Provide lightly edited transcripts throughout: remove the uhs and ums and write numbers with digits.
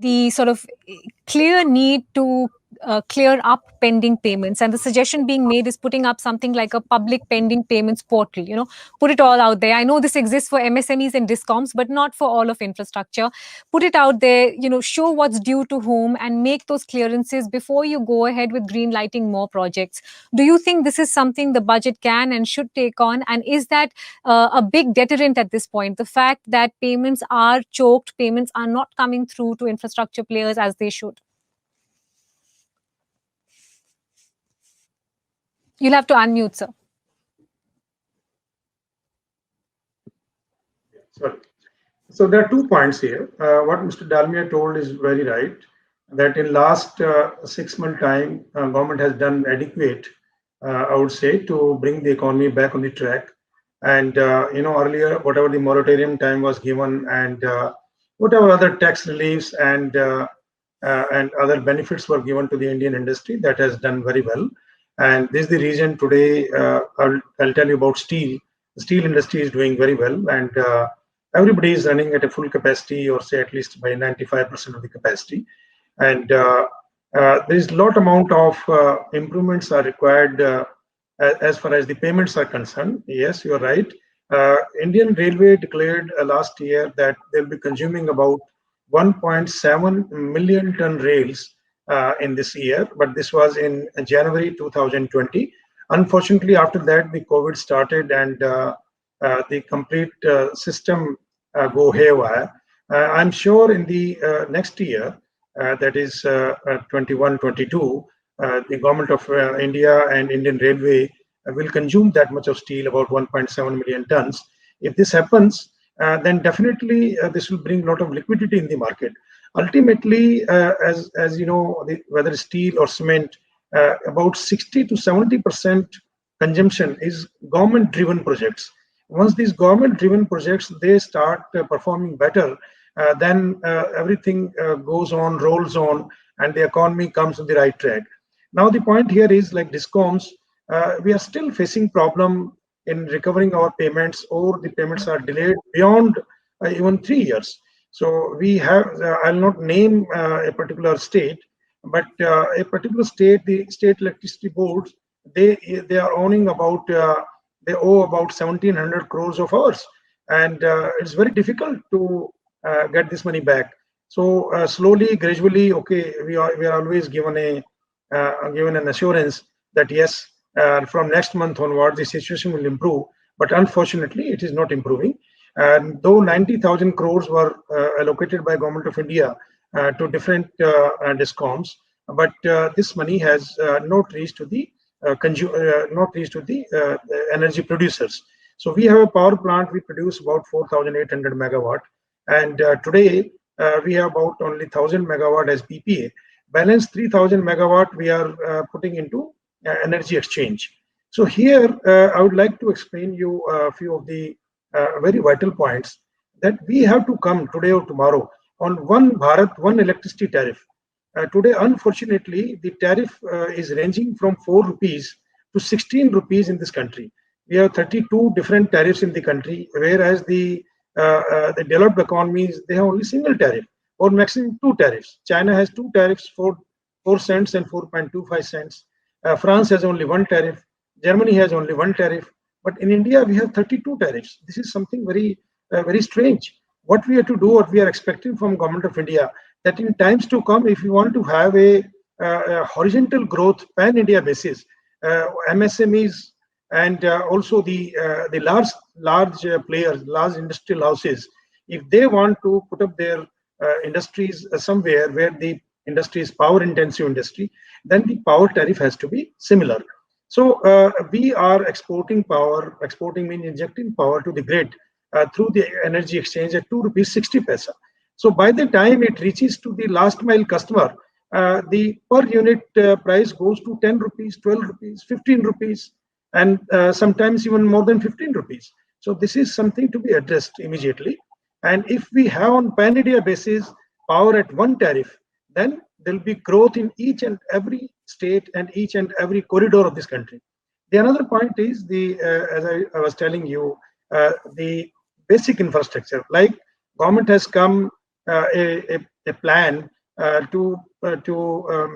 the sort of clear need to clear up pending payments, and the suggestion being made is putting up something like a public pending payments portal. Put it all out there. I know this exists for MSMEs and discoms, but not for all of infrastructure. Put it out there, show what's due to whom, and make those clearances before you go ahead with green lighting more projects. Do you think this is something the budget can and should take on? And is that a big deterrent at this point, the fact that payments are choked, payments are not coming through to infrastructure players as they should? You'll have to unmute, sir. Sorry. So there are 2 points here. What Mr. Dalmia told is very right, that in last 6 month time, government has done adequate, I would say, to bring the economy back on the track. And, earlier, whatever the moratorium time was given and whatever other tax reliefs and other benefits were given to the Indian industry, that has done very well. And this is the reason today, I'll tell you about steel. The steel industry is doing very well, and everybody is running at a full capacity, or say at least by 95% of the capacity. And there is a lot amount of improvements are required as far as the payments are concerned. Yes, you're right. Indian Railway declared last year that they'll be consuming about 1.7 million ton rails in this year, but this was in January 2020. Unfortunately, after that, the COVID started and the complete system go haywire. I'm sure in the next year, that is 21-22, the government of India and Indian Railway will consume that much of steel, about 1.7 million tons. If this happens, then definitely this will bring a lot of liquidity in the market. Ultimately, as you know, whether steel or cement, about 60 to 70% consumption is government-driven projects. Once these government-driven projects they start performing better, then everything goes on, rolls on, and the economy comes on the right track. Now the point here is, like discoms, we are still facing problem in recovering our payments, or the payments are delayed beyond even 3 years. So we have, I'll not name a particular state, but a particular state, the state electricity boards, they are owning about, they owe about 1,700 crores of ours, and it's very difficult to get this money back. So slowly, gradually, okay, we are always given an assurance that yes, from next month onward, the situation will improve. But unfortunately, it is not improving. And though 90,000 crores were allocated by Government of India to different discoms, but this money has not reached to the energy producers. So we have a power plant. We produce about 4,800 megawatt, and today we have about only 1,000 megawatt as PPA. Balance 3,000 megawatt we are putting into energy exchange. So here I would like to explain you a few of the very vital points that we have to come today or tomorrow on one Bharat, one electricity tariff. Today, unfortunately, the tariff is ranging from 4 rupees to 16 rupees in this country. We have 32 different tariffs in the country, whereas the developed economies, they have only single tariff or maximum 2 tariffs. China has 2 tariffs, 4 cents and 4.25 cents. France has only 1 tariff. Germany has only 1 tariff. But in India, we have 32 tariffs. This is something very, very strange. What we have to do, what we are expecting from Government of India, that in times to come, if you want to have a horizontal growth pan-India basis, MSMEs and also the large players, large industrial houses, if they want to put up their industries somewhere where the industry is power-intensive industry, then the power tariff has to be similar. So we are exporting power. Exporting means injecting power to the grid through the energy exchange at 2 rupees 60 paisa. So by the time it reaches to the last mile customer, the per unit price goes to 10 rupees, 12 rupees, 15 rupees, and sometimes even more than 15 rupees. So this is something to be addressed immediately. And if we have on pan-India basis power at one tariff, then there will be growth in each and every state and each and every corridor of this country. The another point is the, as I was telling you, the basic infrastructure. Like government has come a plan to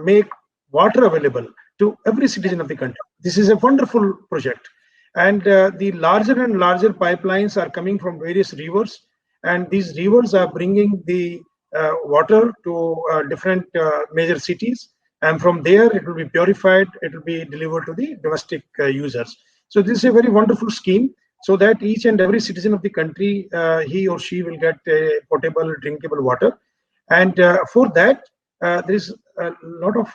make water available to every citizen of the country. This is a wonderful project, and the larger and larger pipelines are coming from various rivers, and these rivers are bringing the water to different major cities, and from there it will be purified, it will be delivered to the domestic users. So this is a very wonderful scheme, so that each and every citizen of the country, he or she will get a potable drinkable water. And for that there is a lot of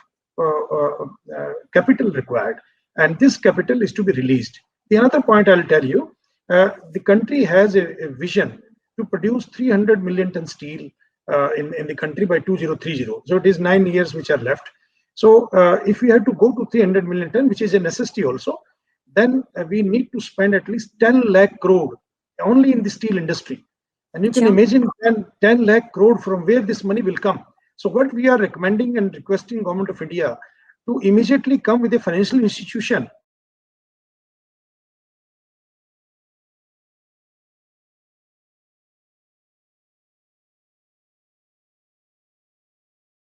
capital required, and this capital is to be released. The another point I'll tell you, the country has a vision to produce 300 million ton steel in the country by 2030. So it is 9 years which are left. So if we have to go to 300 million ton, which is a necessity also, then we need to spend at least 10 lakh crore only in the steel industry. And you can Sure. imagine 10 lakh crore from where this money will come. So what we are recommending and requesting Government of India to immediately come with a financial institution